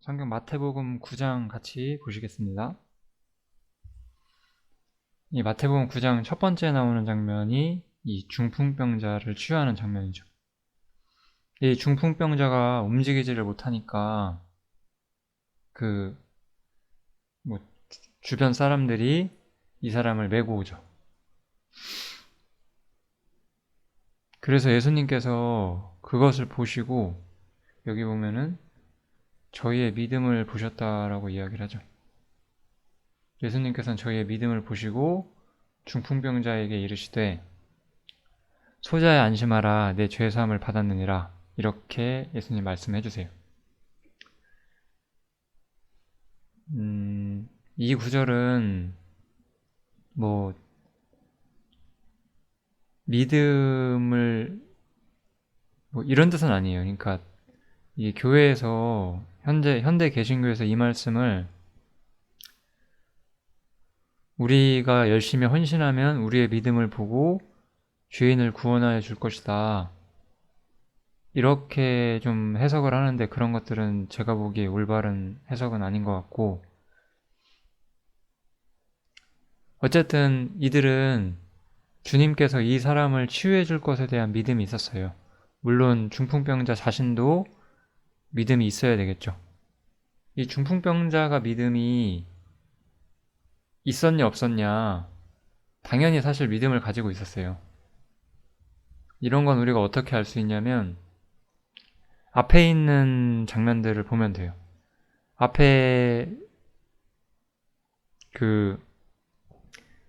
성경 마태복음 9장 같이 보시겠습니다. 이 마태복음 9장 첫 번째 나오는 장면이 이 중풍병자를 치유하는 장면이죠. 이 중풍병자가 움직이지를 못하니까 주변 사람들이 이 사람을 메고 오죠. 그래서 예수님께서 그것을 보시고 여기 보면은 저희의 믿음을 보셨다라고 이야기를 하죠. 예수님께서는 저희의 믿음을 보시고 중풍병자에게 이르시되 소자야 안심하라 내 죄 사함을 받았느니라 이렇게 예수님 말씀해 주세요. 이 구절은 믿음을 이런 뜻은 아니에요. 그러니까 이 교회에서 현대 개신교에서 이 말씀을 우리가 열심히 헌신하면 우리의 믿음을 보고 죄인을 구원하여 줄 것이다. 이렇게 좀 해석을 하는데 그런 것들은 제가 보기에 올바른 해석은 아닌 것 같고, 어쨌든 이들은 주님께서 이 사람을 치유해 줄 것에 대한 믿음이 있었어요. 물론 중풍병자 자신도 믿음이 있어야 되겠죠. 이 중풍병자가 믿음이 있었냐 없었냐, 당연히 사실 믿음을 가지고 있었어요. 이런 건 우리가 어떻게 알 수 있냐면 앞에 있는 장면들을 보면 돼요. 앞에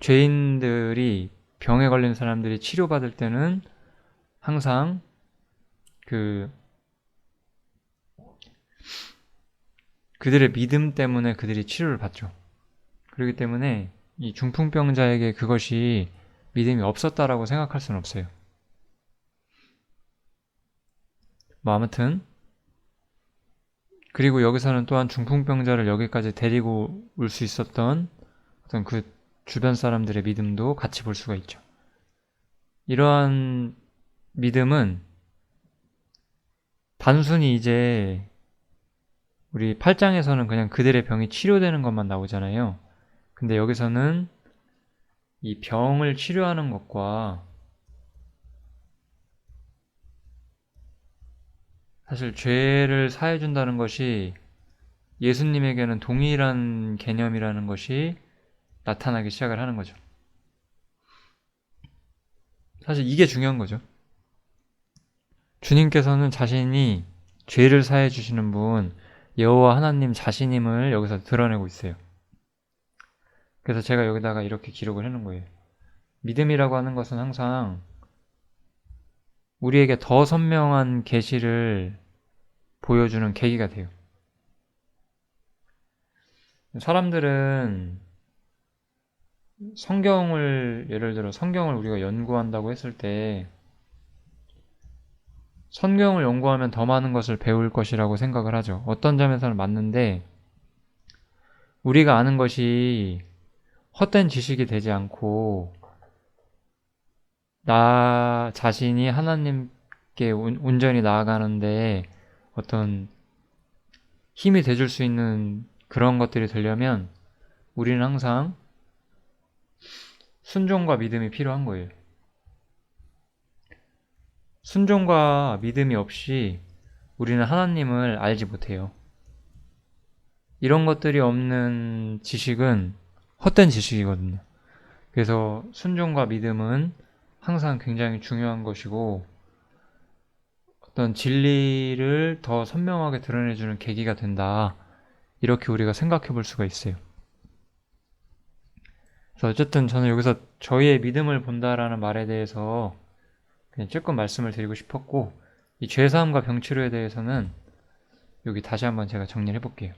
죄인들이, 병에 걸린 사람들이 치료받을 때는 항상 그들의 믿음 때문에 그들이 치료를 받죠. 그렇기 때문에 이 중풍병자에게 그것이 믿음이 없었다라고 생각할 수는 없어요. 아무튼 그리고 여기서는 또한 중풍병자를 여기까지 데리고 올 수 있었던 어떤 그 주변 사람들의 믿음도 같이 볼 수가 있죠. 이러한 믿음은 단순히 이제 우리 8장에서는 그냥 그들의 병이 치료되는 것만 나오잖아요. 근데 여기서는 이 병을 치료하는 것과 사실 죄를 사해준다는 것이 예수님에게는 동일한 개념이라는 것이 나타나기 시작을 하는 거죠. 사실 이게 중요한 거죠. 주님께서는 자신이 죄를 사해 주시는 분, 여호와 하나님 자신임을 여기서 드러내고 있어요. 그래서 제가 여기다가 이렇게 기록을 해놓은 거예요. 믿음이라고 하는 것은 항상 우리에게 더 선명한 계시를 보여주는 계기가 돼요. 사람들은 예를 들어 성경을 우리가 연구한다고 했을 때 성경을 연구하면 더 많은 것을 배울 것이라고 생각을 하죠. 어떤 점에서는 맞는데, 우리가 아는 것이 헛된 지식이 되지 않고 나 자신이 하나님께 온전히 나아가는데 어떤 힘이 돼줄 수 있는 그런 것들이 되려면 우리는 항상 순종과 믿음이 필요한 거예요. 순종과 믿음이 없이 우리는 하나님을 알지 못해요. 이런 것들이 없는 지식은 헛된 지식이거든요. 그래서 순종과 믿음은 항상 굉장히 중요한 것이고 어떤 진리를 더 선명하게 드러내주는 계기가 된다. 이렇게 우리가 생각해 볼 수가 있어요. 그래서 어쨌든 저는 여기서 저희의 믿음을 본다라는 말에 대해서 그냥 조금 말씀을 드리고 싶었고, 이 죄사함과 병치료에 대해서는 여기 다시 한번 제가 정리를 해볼게요.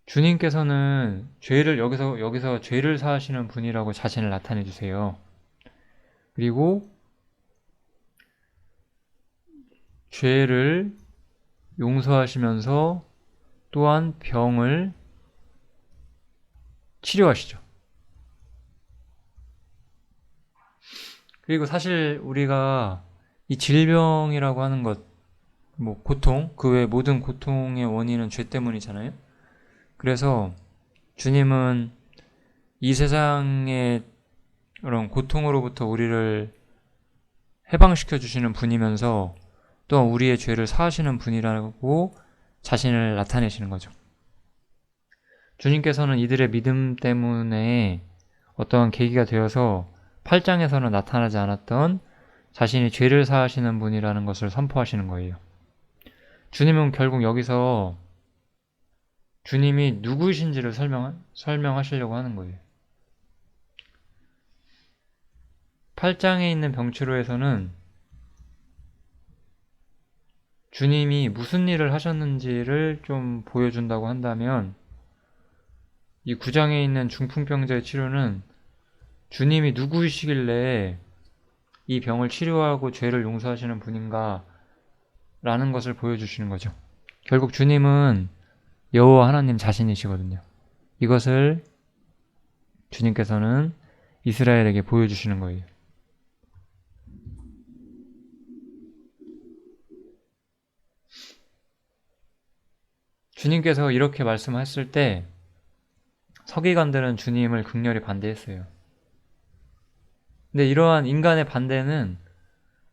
주님께서는 여기서 죄를 사하시는 분이라고 자신을 나타내 주세요. 그리고 죄를 용서하시면서 또한 병을 치료하시죠. 그리고 사실 우리가 이 질병이라고 하는 것, 뭐 고통, 그 외 모든 고통의 원인은 죄 때문이잖아요. 그래서 주님은 이 세상의 그런 고통으로부터 우리를 해방시켜 주시는 분이면서 또한 우리의 죄를 사하시는 분이라고 자신을 나타내시는 거죠. 주님께서는 이들의 믿음 때문에 어떠한 계기가 되어서 8장에서는 나타나지 않았던 자신이 죄를 사하시는 분이라는 것을 선포하시는 거예요. 주님은 결국 여기서 주님이 누구이신지를 설명하시려고 하는 거예요. 8장에 있는 병치료에서는 주님이 무슨 일을 하셨는지를 좀 보여준다고 한다면 이 9장에 있는 중풍병자의 치료는 주님이 누구이시길래 이 병을 치료하고 죄를 용서하시는 분인가 라는 것을 보여주시는 거죠. 결국 주님은 여호와 하나님 자신이시거든요. 이것을 주님께서는 이스라엘에게 보여주시는 거예요. 주님께서 이렇게 말씀하셨을 때 서기관들은 주님을 극렬히 반대했어요. 근데 이러한 인간의 반대는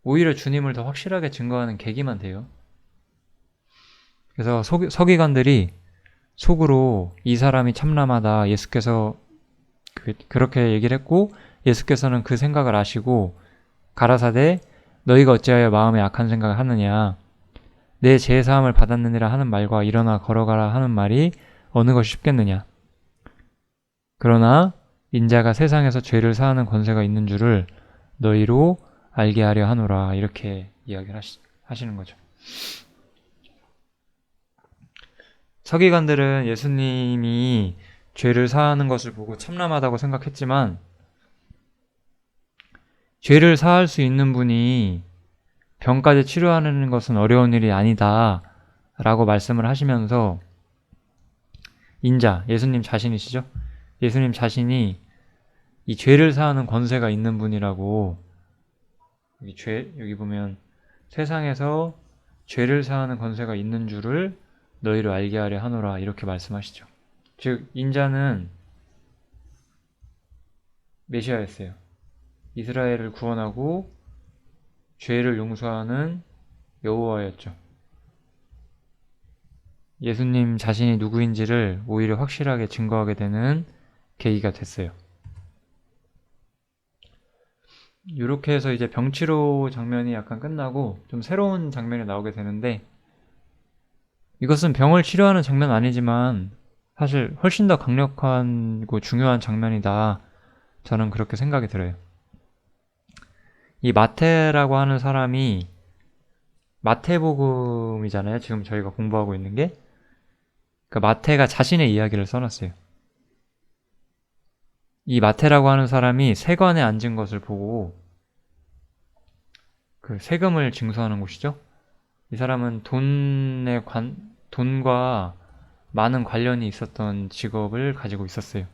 오히려 주님을 더 확실하게 증거하는 계기만 돼요. 그래서 서기관들이 속으로 이 사람이 참남하다, 예수께서 그렇게 얘기를 했고 예수께서는 그 생각을 아시고 가라사대 너희가 어찌하여 마음에 악한 생각을 하느냐, 내 죄사함을 받았느니라 하는 말과 일어나 걸어가라 하는 말이 어느 것이 쉽겠느냐. 그러나 인자가 세상에서 죄를 사하는 권세가 있는 줄을 너희로 알게 하려 하노라. 이렇게 이야기를 하시는 거죠. 서기관들은 예수님이 죄를 사하는 것을 보고 참남하다고 생각했지만 죄를 사할 수 있는 분이 병까지 치료하는 것은 어려운 일이 아니다 라고 말씀을 하시면서 인자, 예수님 자신이시죠? 예수님 자신이 이 죄를 사하는 권세가 있는 분이라고, 여기 보면 세상에서 죄를 사하는 권세가 있는 줄을 너희로 알게 하려 하노라 이렇게 말씀하시죠. 즉 인자는 메시아였어요. 이스라엘을 구원하고 죄를 용서하는 여호와였죠. 예수님 자신이 누구인지를 오히려 확실하게 증거하게 되는 계기가 됐어요. 이렇게 해서 이제 병치료 장면이 약간 끝나고 좀 새로운 장면이 나오게 되는데, 이것은 병을 치료하는 장면 아니지만 사실 훨씬 더 강력하고 중요한 장면이다. 저는 그렇게 생각이 들어요. 이 마태라고 하는 사람이 마태복음이잖아요. 지금 저희가 공부하고 있는 게. 그 마태가 자신의 이야기를 써놨어요. 이 마태라고 하는 사람이 세관에 앉은 것을 보고, 그 세금을 징수하는 곳이죠. 이 사람은 돈과 많은 관련이 있었던 직업을 가지고 있었어요.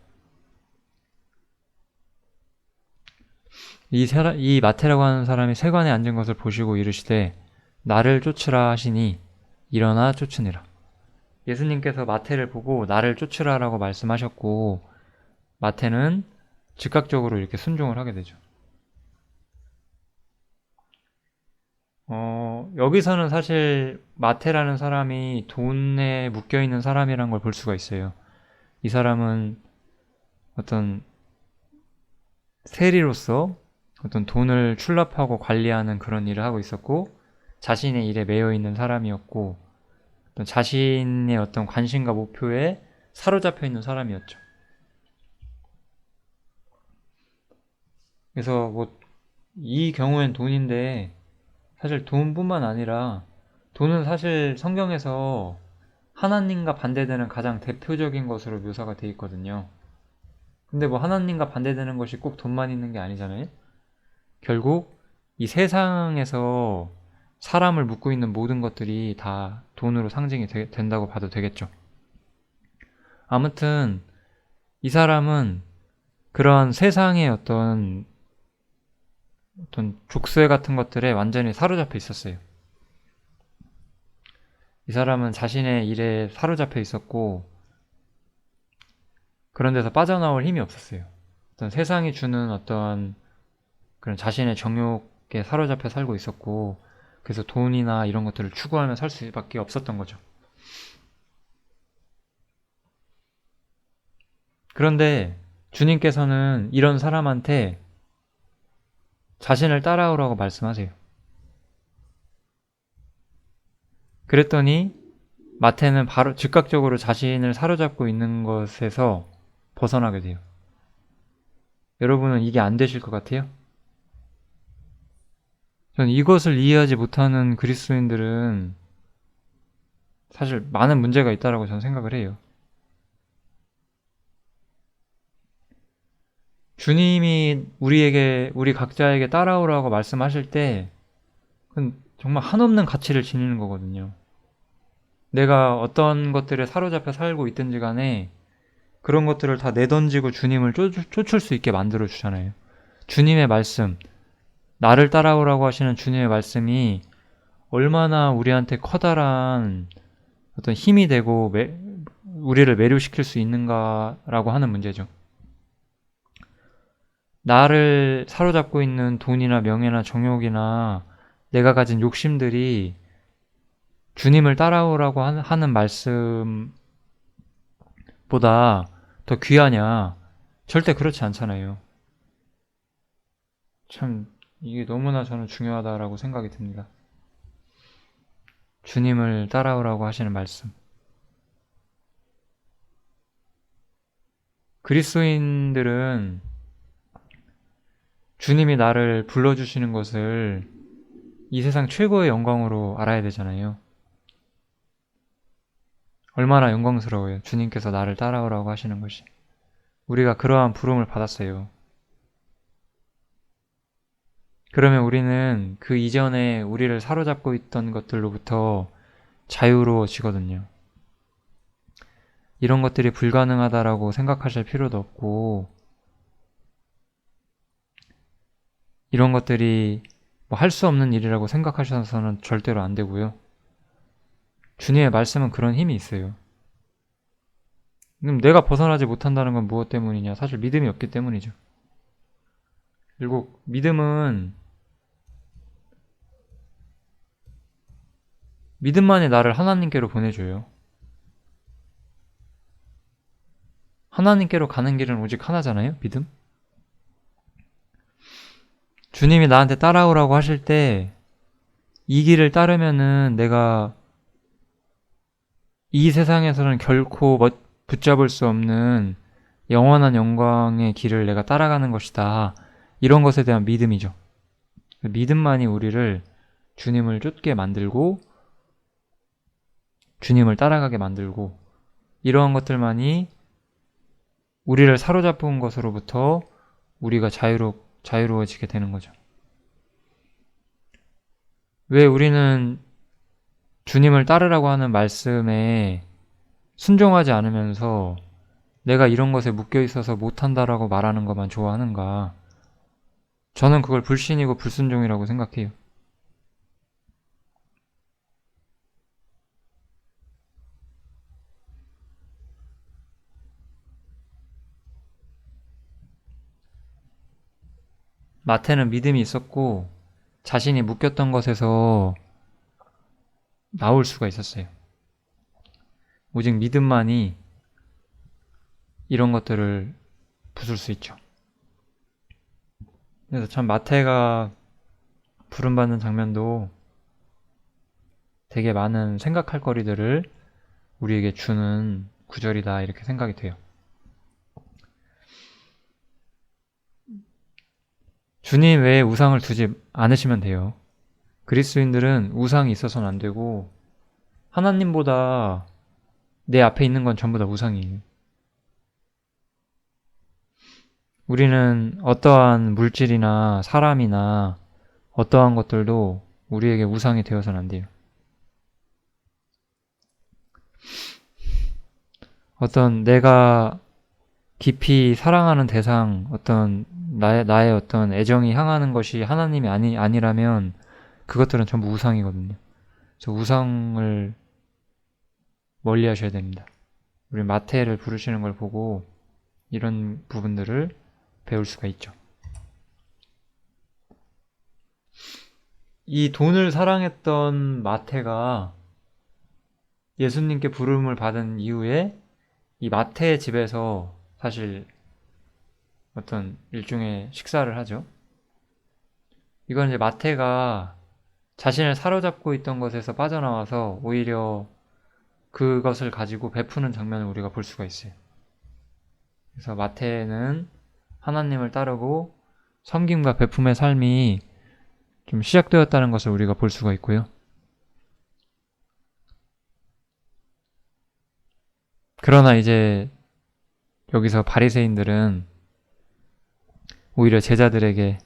이 마태라고 하는 사람이 세관에 앉은 것을 보시고 이르시되 나를 쫓으라 하시니 일어나 쫓으니라. 예수님께서 마태를 보고 나를 쫓으라 라고 말씀하셨고 마태는 즉각적으로 이렇게 순종을 하게 되죠. 여기서는 사실 마태라는 사람이 돈에 묶여있는 사람이란 걸 볼 수가 있어요. 이 사람은 어떤 세리로서 어떤 돈을 출납하고 관리하는 그런 일을 하고 있었고, 자신의 일에 매여 있는 사람이었고, 어떤 자신의 어떤 관심과 목표에 사로잡혀 있는 사람이었죠. 그래서 뭐 이 경우엔 돈인데, 사실 돈뿐만 아니라 돈은 사실 성경에서 하나님과 반대되는 가장 대표적인 것으로 묘사가 되어 있거든요. 근데 뭐 하나님과 반대되는 것이 꼭 돈만 있는 게 아니잖아요. 결국 이 세상에서 사람을 묶고 있는 모든 것들이 다 돈으로 상징이 된다고 봐도 되겠죠. 아무튼 이 사람은 그러한 세상의 어떤 족쇄 같은 것들에 완전히 사로잡혀 있었어요. 이 사람은 자신의 일에 사로잡혀 있었고 그런 데서 빠져나올 힘이 없었어요. 어떤 세상이 주는 어떤 그런 자신의 정욕에 사로잡혀 살고 있었고 그래서 돈이나 이런 것들을 추구하며 살 수밖에 없었던 거죠. 그런데 주님께서는 이런 사람한테 자신을 따라오라고 말씀하세요. 그랬더니 마태는 바로 즉각적으로 자신을 사로잡고 있는 것에서 벗어나게 돼요. 여러분은 이게 안 되실 것 같아요? 전 이것을 이해하지 못하는 그리스도인들은 사실 많은 문제가 있다고 저는 생각을 해요. 주님이 우리 각자에게 따라오라고 말씀하실 때 그건 정말 한없는 가치를 지니는 거거든요. 내가 어떤 것들에 사로잡혀 살고 있든지 간에 그런 것들을 다 내던지고 주님을 쫓을 수 있게 만들어 주잖아요. 주님의 말씀, 나를 따라오라고 하시는 주님의 말씀이 얼마나 우리한테 커다란 어떤 힘이 되고 우리를 매료시킬 수 있는가라고 하는 문제죠. 나를 사로잡고 있는 돈이나 명예나 정욕이나 내가 가진 욕심들이 주님을 따라오라고 하는 말씀보다 더 귀하냐? 절대 그렇지 않잖아요. 참 이게 너무나 저는 중요하다라고 생각이 듭니다. 주님을 따라오라고 하시는 말씀. 그리스도인들은 주님이 나를 불러주시는 것을 이 세상 최고의 영광으로 알아야 되잖아요. 얼마나 영광스러워요. 주님께서 나를 따라오라고 하시는 것이. 우리가 그러한 부름을 받았어요. 그러면 우리는 그 이전에 우리를 사로잡고 있던 것들로부터 자유로워지거든요. 이런 것들이 불가능하다라고 생각하실 필요도 없고 이런 것들이 뭐 할 수 없는 일이라고 생각하셔서는 절대로 안 되고요. 주님의 말씀은 그런 힘이 있어요. 그럼 내가 벗어나지 못한다는 건 무엇 때문이냐? 사실 믿음이 없기 때문이죠. 그리고 믿음만이 나를 하나님께로 보내줘요. 하나님께로 가는 길은 오직 하나잖아요. 믿음. 주님이 나한테 따라오라고 하실 때 이 길을 따르면은 내가 이 세상에서는 결코 붙잡을 수 없는 영원한 영광의 길을 내가 따라가는 것이다. 이런 것에 대한 믿음이죠. 믿음만이 우리를 주님을 쫓게 만들고 주님을 따라가게 만들고 이러한 것들만이 우리를 사로잡은 것으로부터 우리가 자유로워지게 되는 거죠. 왜 우리는 주님을 따르라고 하는 말씀에 순종하지 않으면서 내가 이런 것에 묶여 있어서 못한다라고 말하는 것만 좋아하는가? 저는 그걸 불신이고 불순종이라고 생각해요. 마태는 믿음이 있었고 자신이 묶였던 것에서 나올 수가 있었어요. 오직 믿음만이 이런 것들을 부술 수 있죠. 그래서 참 마태가 부름받는 장면도 되게 많은 생각할 거리들을 우리에게 주는 구절이다 이렇게 생각이 돼요. 주님 외에 우상을 두지 않으시면 돼요. 그리스도인들은 우상이 있어서는 안 되고 하나님보다 내 앞에 있는 건 전부 다 우상이에요. 우리는 어떠한 물질이나 사람이나 어떠한 것들도 우리에게 우상이 되어서는 안 돼요. 어떤 내가 깊이 사랑하는 대상, 어떤 나의 어떤 애정이 향하는 것이 하나님이 아니라면 그것들은 전부 우상이거든요. 그래서 우상을 멀리 하셔야 됩니다. 우리 마태를 부르시는 걸 보고 이런 부분들을 배울 수가 있죠. 이 돈을 사랑했던 마태가 예수님께 부름을 받은 이후에 이 마태의 집에서 사실 어떤 일종의 식사를 하죠. 이건 이제 마태가 자신을 사로잡고 있던 것에서 빠져나와서 오히려 그것을 가지고 베푸는 장면을 우리가 볼 수가 있어요. 그래서 마태는 하나님을 따르고 섬김과 베품의 삶이 좀 시작되었다는 것을 우리가 볼 수가 있고요. 그러나 이제 여기서 바리새인들은 오히려 제자들에게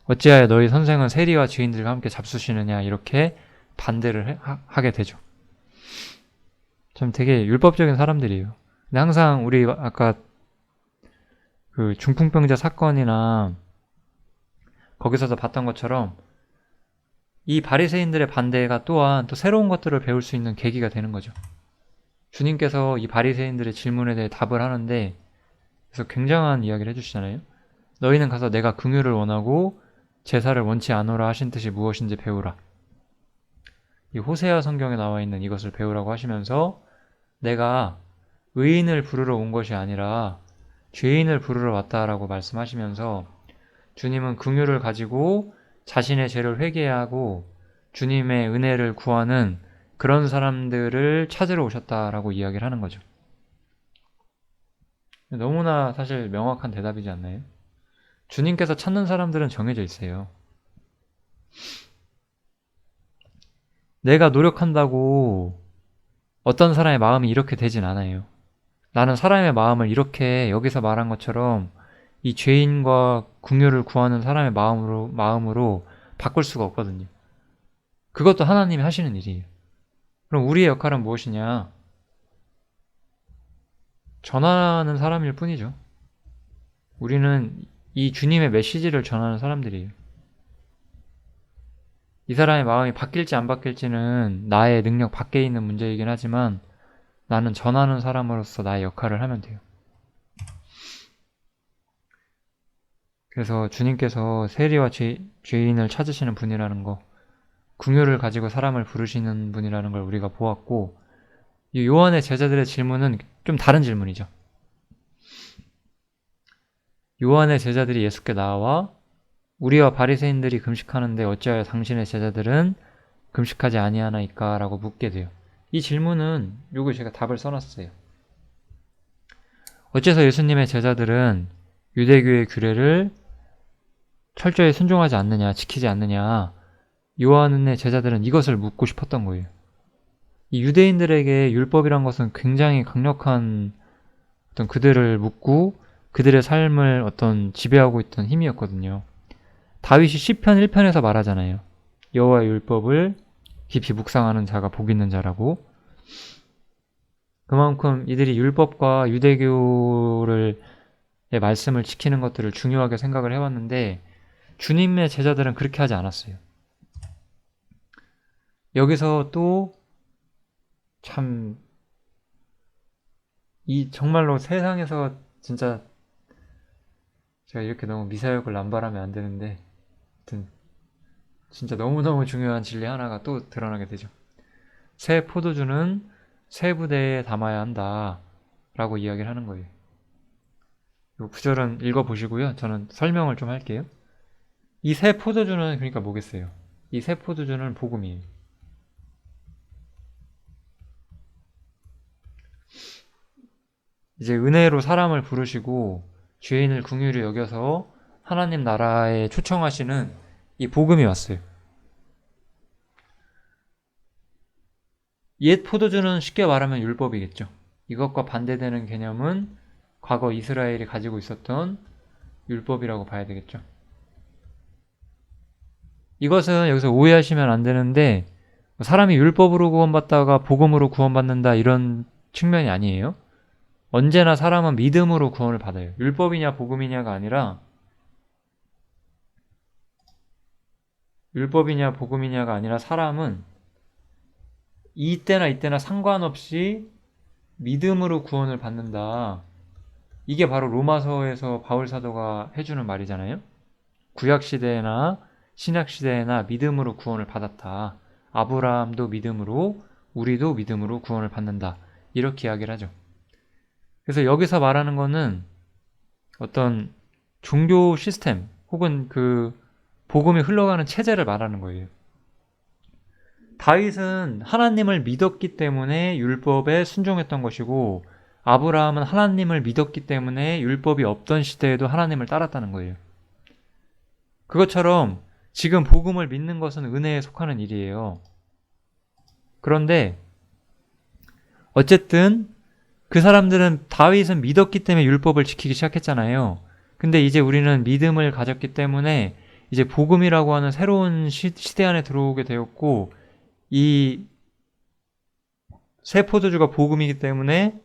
어찌하여 너희 선생은 세리와 죄인들과 함께 잡수시느냐 이렇게 반대를 하게 되죠. 좀 되게 율법적인 사람들이에요. 근데 항상 우리 아까 그 중풍병자 사건이나 거기서도 봤던 것처럼 이 바리새인들의 반대가 또한 또 새로운 것들을 배울 수 있는 계기가 되는 거죠. 주님께서 이 바리새인들의 질문에 대해 답을 하는데 그래서 굉장한 이야기를 해주시잖아요. 너희는 가서 내가 긍휼을 원하고 제사를 원치 않노라 하신 뜻이 무엇인지 배우라. 이 호세아 성경에 나와 있는 이것을 배우라고 하시면서 내가 의인을 부르러 온 것이 아니라 죄인을 부르러 왔다라고 말씀하시면서 주님은 긍휼을 가지고 자신의 죄를 회개하고 주님의 은혜를 구하는 그런 사람들을 찾으러 오셨다라고 이야기를 하는 거죠. 너무나 사실 명확한 대답이지 않나요? 주님께서 찾는 사람들은 정해져 있어요. 내가 노력한다고 어떤 사람의 마음이 이렇게 되진 않아요. 나는 사람의 마음을 이렇게 여기서 말한 것처럼 이 죄인과 긍휼을 구하는 사람의 마음으로 바꿀 수가 없거든요. 그것도 하나님이 하시는 일이에요. 그럼 우리의 역할은 무엇이냐? 전하는 사람일 뿐이죠. 우리는 이 주님의 메시지를 전하는 사람들이에요. 이 사람의 마음이 바뀔지 안 바뀔지는 나의 능력 밖에 있는 문제이긴 하지만 나는 전하는 사람으로서 나의 역할을 하면 돼요. 그래서 주님께서 세리와 죄인을 찾으시는 분이라는 거, 긍휼을 가지고 사람을 부르시는 분이라는 걸 우리가 보았고, 이 요한의 제자들의 질문은 좀 다른 질문이죠. 요한의 제자들이 예수께 나와 우리와 바리새인들이 금식하는데 어찌하여 당신의 제자들은 금식하지 아니하나이까? 라고 묻게 돼요. 이 질문은 요거 제가 답을 써놨어요. 어째서 예수님의 제자들은 유대교의 규례를 철저히 순종하지 않느냐, 지키지 않느냐, 요한의 제자들은 이것을 묻고 싶었던 거예요. 이 유대인들에게 율법이란 것은 굉장히 강력한 어떤 그들을 묶고 그들의 삶을 어떤 지배하고 있던 힘이었거든요. 다윗이 시편 1편에서 말하잖아요. 여호와의 율법을 깊이 묵상하는 자가 복 있는 자라고. 그만큼 이들이 율법과 유대교의 말씀을 지키는 것들을 중요하게 생각을 해왔는데 주님의 제자들은 그렇게 하지 않았어요. 여기서 또 참 이 정말로 세상에서 진짜 제가 이렇게 너무 미사역을 남발하면 안 되는데 하여튼 진짜 너무너무 중요한 진리 하나가 또 드러나게 되죠. 새 포도주는 새 부대에 담아야 한다 라고 이야기를 하는 거예요. 이 구절은 읽어보시고요. 저는 설명을 좀 할게요. 이 새 포도주는 그러니까 뭐겠어요? 이 새 포도주는 복음이에요. 이제 은혜로 사람을 부르시고 죄인을 긍휼히 여겨서 하나님 나라에 초청하시는 이 복음이 왔어요. 옛 포도주는 쉽게 말하면 율법이겠죠. 이것과 반대되는 개념은 과거 이스라엘이 가지고 있었던 율법이라고 봐야 되겠죠. 이것은 여기서 오해하시면 안 되는데 사람이 율법으로 구원받다가 복음으로 구원받는다 이런 측면이 아니에요. 언제나 사람은 믿음으로 구원을 받아요. 율법이냐 복음이냐가 아니라 사람은 이때나 상관없이 믿음으로 구원을 받는다. 이게 바로 로마서에서 바울 사도가 해주는 말이잖아요. 구약 시대나 신약 시대나 믿음으로 구원을 받았다. 아브라함도 믿음으로, 우리도 믿음으로 구원을 받는다. 이렇게 이야기를 하죠. 그래서 여기서 말하는 거는 어떤 종교 시스템 혹은 그 복음이 흘러가는 체제를 말하는 거예요. 다윗은 하나님을 믿었기 때문에 율법에 순종했던 것이고, 아브라함은 하나님을 믿었기 때문에 율법이 없던 시대에도 하나님을 따랐다는 거예요. 그것처럼 지금 복음을 믿는 것은 은혜에 속하는 일이에요. 그런데 어쨌든 그 사람들은 다윗은 믿었기 때문에 율법을 지키기 시작했잖아요. 근데 이제 우리는 믿음을 가졌기 때문에 이제 복음이라고 하는 새로운 시대 안에 들어오게 되었고, 이 새 포도주가 복음이기 때문에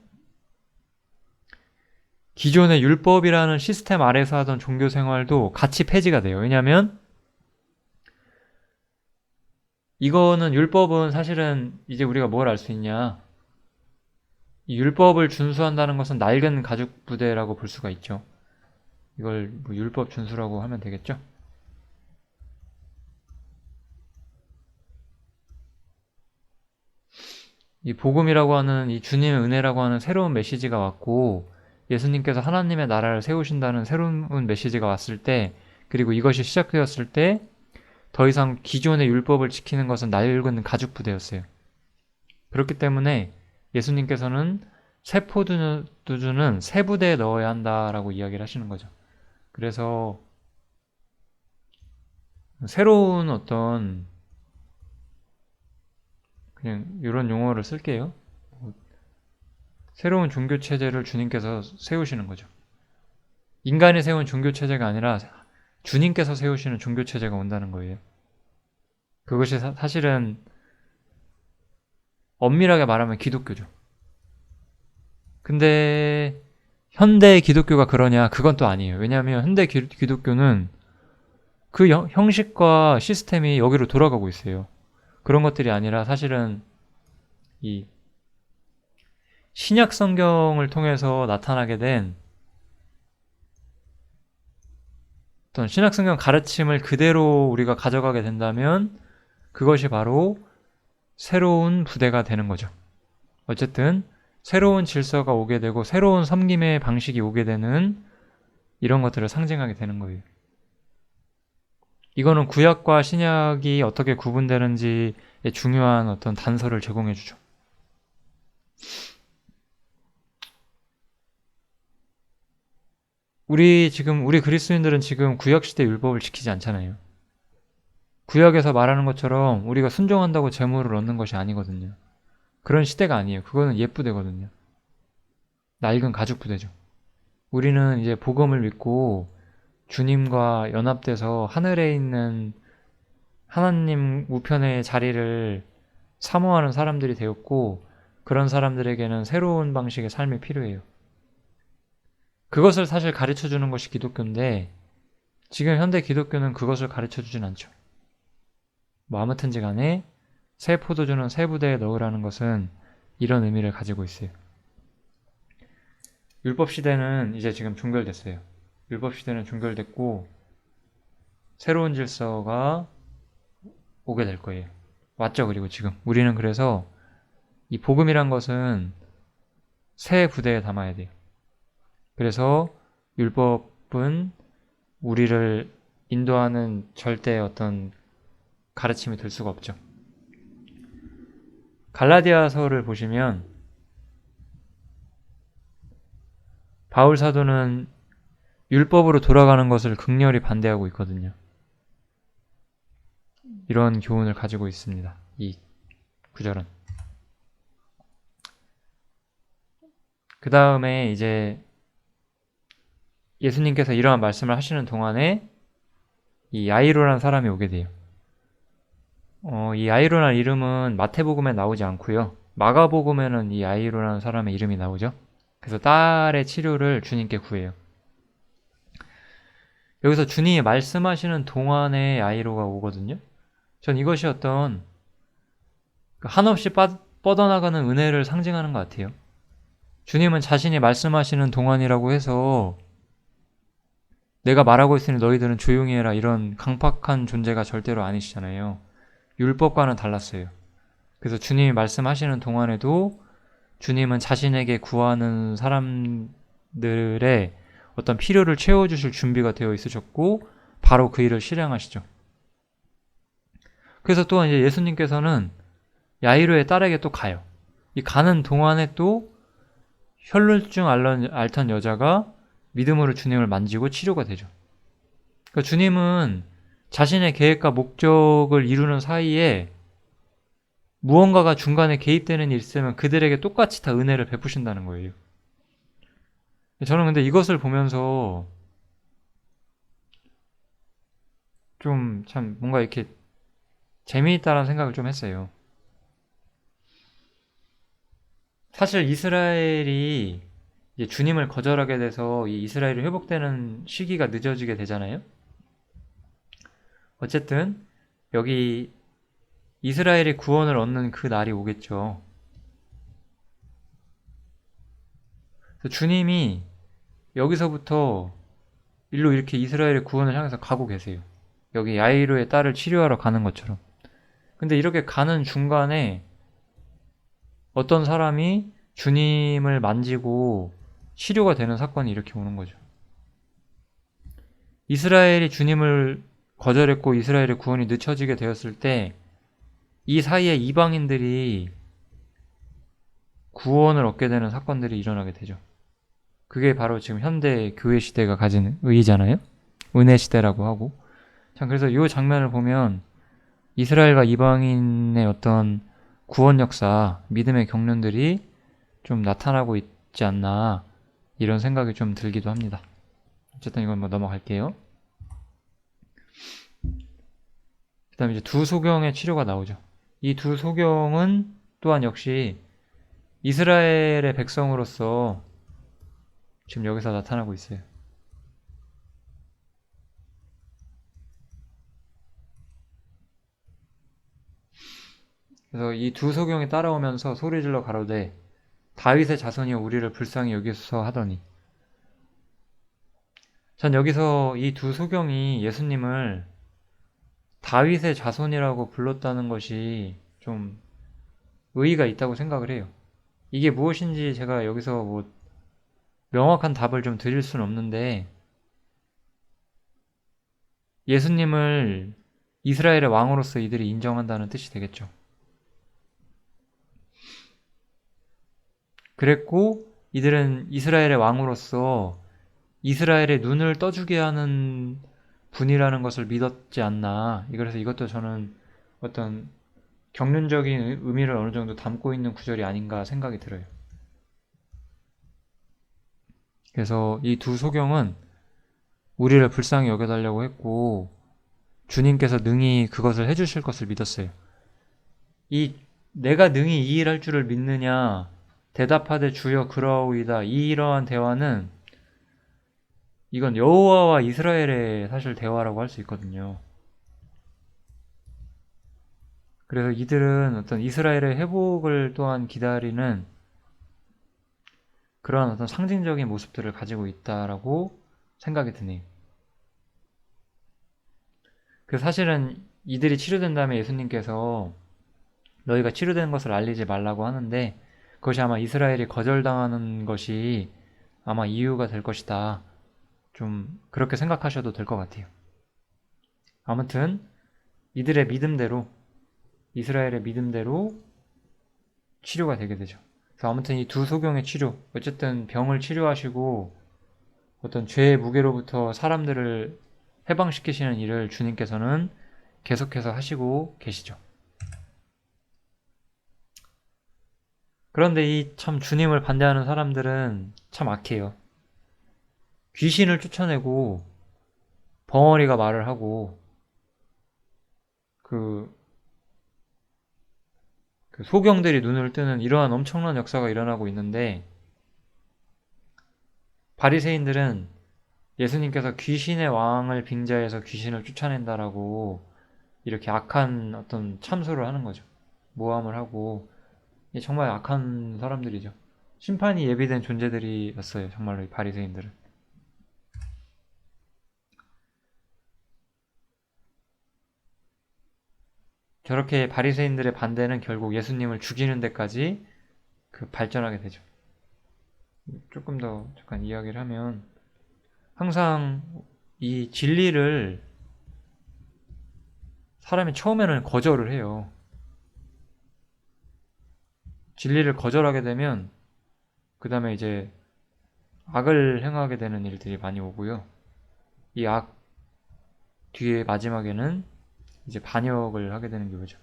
기존의 율법이라는 시스템 아래서 하던 종교 생활도 같이 폐지가 돼요. 왜냐하면 이거는 율법은 사실은 이제 우리가 뭘 알 수 있냐. 이 율법을 준수한다는 것은 낡은 가죽 부대라고 볼 수가 있죠. 이걸 뭐 율법 준수라고 하면 되겠죠. 이 복음이라고 하는 이 주님의 은혜라고 하는 새로운 메시지가 왔고, 예수님께서 하나님의 나라를 세우신다는 새로운 메시지가 왔을 때, 그리고 이것이 시작되었을 때 더 이상 기존의 율법을 지키는 것은 낡은 가죽 부대였어요. 그렇기 때문에 예수님께서는 새 포도주는 새 부대에 넣어야 한다라고 이야기를 하시는 거죠. 그래서 새로운 어떤 그냥 이런 용어를 쓸게요. 새로운 종교 체제를 주님께서 세우시는 거죠. 인간이 세운 종교 체제가 아니라 주님께서 세우시는 종교 체제가 온다는 거예요. 그것이 사실은 엄밀하게 말하면 기독교죠. 근데 현대 기독교가 그러냐? 그건 또 아니에요. 왜냐하면 현대 기독교는 그 형식과 시스템이 여기로 돌아가고 있어요. 그런 것들이 아니라 사실은 이 신약 성경을 통해서 나타나게 된 어떤 신약 성경 가르침을 그대로 우리가 가져가게 된다면 그것이 바로 새로운 부대가 되는 거죠. 어쨌든 새로운 질서가 오게 되고 새로운 섬김의 방식이 오게 되는 이런 것들을 상징하게 되는 거예요. 이거는 구약과 신약이 어떻게 구분되는지에 중요한 어떤 단서를 제공해 주죠. 우리 그리스도인들은 지금 구약시대 율법을 지키지 않잖아요. 구약에서 말하는 것처럼 우리가 순종한다고 재물을 얻는 것이 아니거든요. 그런 시대가 아니에요. 그거는 옛 부대거든요. 낡은 가죽 부대죠. 우리는 이제 복음을 믿고 주님과 연합돼서 하늘에 있는 하나님 우편의 자리를 사모하는 사람들이 되었고, 그런 사람들에게는 새로운 방식의 삶이 필요해요. 그것을 사실 가르쳐주는 것이 기독교인데, 지금 현대 기독교는 그것을 가르쳐주진 않죠. 뭐 아무튼지 간에 새 포도주는 새 부대에 넣으라는 것은 이런 의미를 가지고 있어요. 율법 시대는 이제 지금 종결됐어요. 율법 시대는 종결됐고 새로운 질서가 오게 될 거예요. 왔죠. 그리고 지금 우리는 그래서 이 복음이란 것은 새 부대에 담아야 돼요. 그래서 율법은 우리를 인도하는 절대 어떤 가르침이 될 수가 없죠. 갈라디아서를 보시면 바울 사도는 율법으로 돌아가는 것을 극렬히 반대하고 있거든요. 이런 교훈을 가지고 있습니다. 이 구절은. 그 다음에 이제 예수님께서 이러한 말씀을 하시는 동안에 이 야이로라는 사람이 오게 돼요. 이 야이로라는 이름은 마태복음에 나오지 않고요. 마가복음에는 이 야이로라는 사람의 이름이 나오죠. 그래서 딸의 치료를 주님께 구해요. 여기서 주님이 말씀하시는 동안에 야이로가 오거든요. 전 이것이 어떤 한없이 뻗어나가는 은혜를 상징하는 것 같아요. 주님은 자신이 말씀하시는 동안이라고 해서 내가 말하고 있으니 너희들은 조용히 해라 이런 강팍한 존재가 절대로 아니시잖아요. 율법과는 달랐어요. 그래서 주님이 말씀하시는 동안에도 주님은 자신에게 구하는 사람들의 어떤 필요를 채워주실 준비가 되어 있으셨고 바로 그 일을 실행하시죠. 그래서 또한 이제 예수님께서는 야이로의 딸에게 또 가요. 이 가는 동안에 또 혈루증 앓던 여자가 믿음으로 주님을 만지고 치료가 되죠. 그러니까 주님은 자신의 계획과 목적을 이루는 사이에 무언가가 중간에 개입되는 일이 있으면 그들에게 똑같이 다 은혜를 베푸신다는 거예요. 저는 근데 이것을 보면서 좀 참 뭔가 이렇게 재미있다라는 생각을 좀 했어요. 사실 이스라엘이 이제 주님을 거절하게 돼서 이 이스라엘이 회복되는 시기가 늦어지게 되잖아요. 어쨌든 여기 이스라엘이 구원을 얻는 그 날이 오겠죠. 그래서 주님이 여기서부터 일로 이렇게 이스라엘의 구원을 향해서 가고 계세요. 여기 야이로의 딸을 치료하러 가는 것처럼. 근데 이렇게 가는 중간에 어떤 사람이 주님을 만지고 치료가 되는 사건이 이렇게 오는 거죠. 이스라엘이 주님을 거절했고 이스라엘의 구원이 늦춰지게 되었을 때 이 사이에 이방인들이 구원을 얻게 되는 사건들이 일어나게 되죠. 그게 바로 지금 현대 교회 시대가 가진 의의잖아요. 은혜 시대라고 하고. 참 그래서 이 장면을 보면 이스라엘과 이방인의 어떤 구원 역사, 믿음의 경륜들이 좀 나타나고 있지 않나 이런 생각이 좀 들기도 합니다. 어쨌든 이건 뭐 넘어갈게요. 그 다음에 이제 두 소경의 치료가 나오죠. 이 두 소경은 또한 역시 이스라엘의 백성으로서 지금 여기서 나타나고 있어요. 그래서 이 두 소경이 따라오면서 소리질러 가로되 다윗의 자손이여 우리를 불쌍히 여기소서 하더니, 전 여기서 이 두 소경이 예수님을 다윗의 자손이라고 불렀다는 것이 좀 의의가 있다고 생각을 해요. 이게 무엇인지 제가 여기서 뭐 명확한 답을 좀 드릴 수는 없는데, 예수님을 이스라엘의 왕으로서 이들이 인정한다는 뜻이 되겠죠. 그랬고 이들은 이스라엘의 왕으로서 이스라엘의 눈을 떠주게 하는 분이라는 것을 믿었지 않나. 그래서 이것도 저는 어떤 경륜적인 의미를 어느 정도 담고 있는 구절이 아닌가 생각이 들어요. 그래서 이 두 소경은 우리를 불쌍히 여겨달라고 했고 주님께서 능히 그것을 해주실 것을 믿었어요. 이 내가 능히 이 일할 줄을 믿느냐 대답하되 주여 그러하오이다. 이러한 대화는 이건 여호와와 이스라엘의 사실 대화라고 할 수 있거든요. 그래서 이들은 어떤 이스라엘의 회복을 또한 기다리는 그러한 어떤 상징적인 모습들을 가지고 있다라고 생각이 드네요. 그 사실은 이들이 치료된 다음에 예수님께서 너희가 치료된 것을 알리지 말라고 하는데 그것이 아마 이스라엘이 거절당하는 것이 아마 이유가 될 것이다. 좀 그렇게 생각하셔도 될 것 같아요. 아무튼 이들의 믿음대로 이스라엘의 믿음대로 치료가 되게 되죠. 그래서 아무튼 이 두 소경의 치료, 어쨌든 병을 치료하시고 어떤 죄의 무게로부터 사람들을 해방시키시는 일을 주님께서는 계속해서 하시고 계시죠. 그런데 이 참 주님을 반대하는 사람들은 참 악해요. 귀신을 쫓아내고 벙어리가 말을 하고 그 소경들이 눈을 뜨는 이러한 엄청난 역사가 일어나고 있는데 바리새인들은 예수님께서 귀신의 왕을 빙자해서 귀신을 쫓아낸다라고 이렇게 악한 어떤 참소를 하는 거죠. 모함을 하고 정말 악한 사람들이죠. 심판이 예비된 존재들이었어요. 정말로 이 바리새인들은. 저렇게 바리새인들의 반대는 결국 예수님을 죽이는 데까지 발전하게 되죠. 조금 더 잠깐 이야기를 하면, 항상 이 진리를 사람이 처음에는 거절을 해요. 진리를 거절하게 되면 그 다음에 이제 악을 행하게 되는 일들이 많이 오고요. 이 악 뒤에 마지막에는 이제 반역을 하게 되는 게 오죠.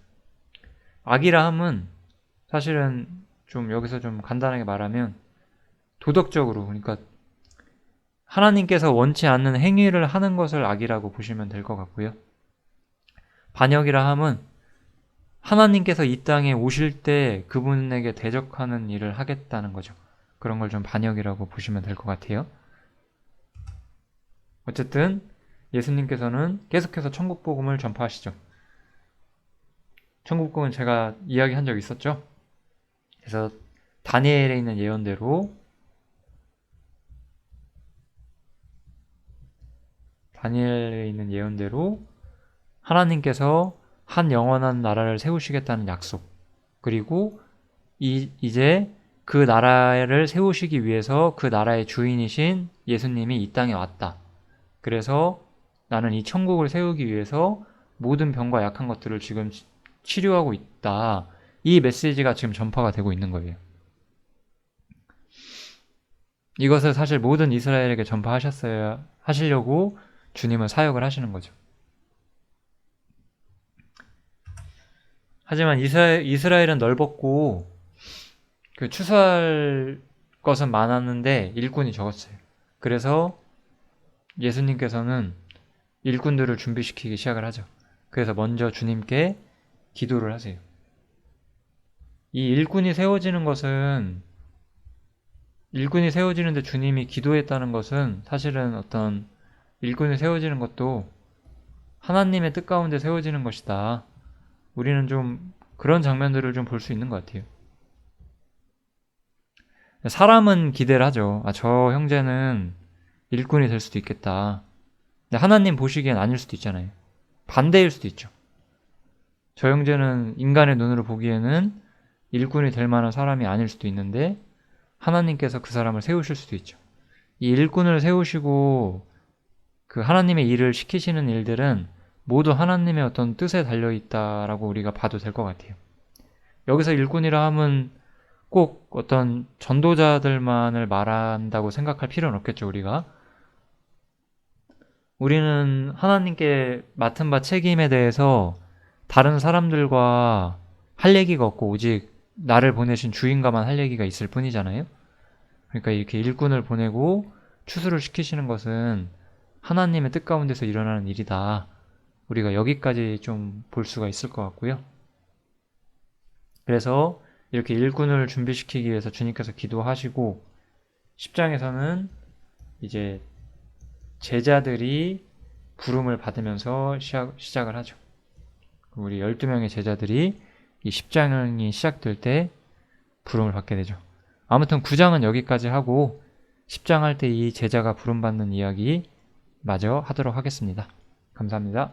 악이라 함은 사실은 좀 여기서 좀 간단하게 말하면 도덕적으로, 그러니까 하나님께서 원치 않는 행위를 하는 것을 악이라고 보시면 될 것 같고요. 반역이라 함은 하나님께서 이 땅에 오실 때 그분에게 대적하는 일을 하겠다는 거죠. 그런 걸 좀 반역이라고 보시면 될 것 같아요. 어쨌든 예수님께서는 계속해서 천국 복음을 전파하시죠. 천국 복음은 제가 이야기한 적 있었죠. 그래서 다니엘에 있는 예언대로 하나님께서 한 영원한 나라를 세우시겠다는 약속, 그리고 이제 그 나라를 세우시기 위해서 그 나라의 주인이신 예수님이 이 땅에 왔다. 그래서 나는 이 천국을 세우기 위해서 모든 병과 약한 것들을 지금 치료하고 있다. 이 메시지가 지금 전파가 되고 있는 거예요. 이것을 사실 모든 이스라엘에게 하시려고 주님은 사역을 하시는 거죠. 하지만 이스라엘은 넓었고 추수할 것은 많았는데 일꾼이 적었어요. 그래서 예수님께서는 일꾼들을 준비시키기 시작을 하죠. 그래서 먼저 주님께 기도를 하세요. 이 일꾼이 세워지는데 주님이 기도했다는 것은 사실은 어떤 일꾼이 세워지는 것도 하나님의 뜻 가운데 세워지는 것이다. 우리는 좀 그런 장면들을 좀 볼 수 있는 것 같아요. 사람은 기대를 하죠. 저 형제는 일꾼이 될 수도 있겠다. 근데 하나님 보시기엔 아닐 수도 있잖아요. 반대일 수도 있죠. 저 형제는 인간의 눈으로 보기에는 일꾼이 될 만한 사람이 아닐 수도 있는데 하나님께서 그 사람을 세우실 수도 있죠. 이 일꾼을 세우시고 하나님의 일을 시키시는 일들은 모두 하나님의 어떤 뜻에 달려있다라고 우리가 봐도 될 것 같아요. 여기서 일꾼이라 함은 꼭 어떤 전도자들만을 말한다고 생각할 필요는 없겠죠, 우리가. 우리는 하나님께 맡은 바 책임에 대해서 다른 사람들과 할 얘기가 없고 오직 나를 보내신 주인과만 할 얘기가 있을 뿐이잖아요. 그러니까 이렇게 일꾼을 보내고 추수를 시키시는 것은 하나님의 뜻 가운데서 일어나는 일이다. 우리가 여기까지 좀 볼 수가 있을 것 같고요. 그래서 이렇게 일꾼을 준비시키기 위해서 주님께서 기도하시고 10장에서는 이제 제자들이 부름을 받으면서 시작을 하죠. 우리 12명의 제자들이 이 10장이 시작될 때 부름을 받게 되죠. 아무튼 9장은 여기까지 하고 10장 할 때 이 제자가 부름받는 이야기 마저 하도록 하겠습니다. 감사합니다.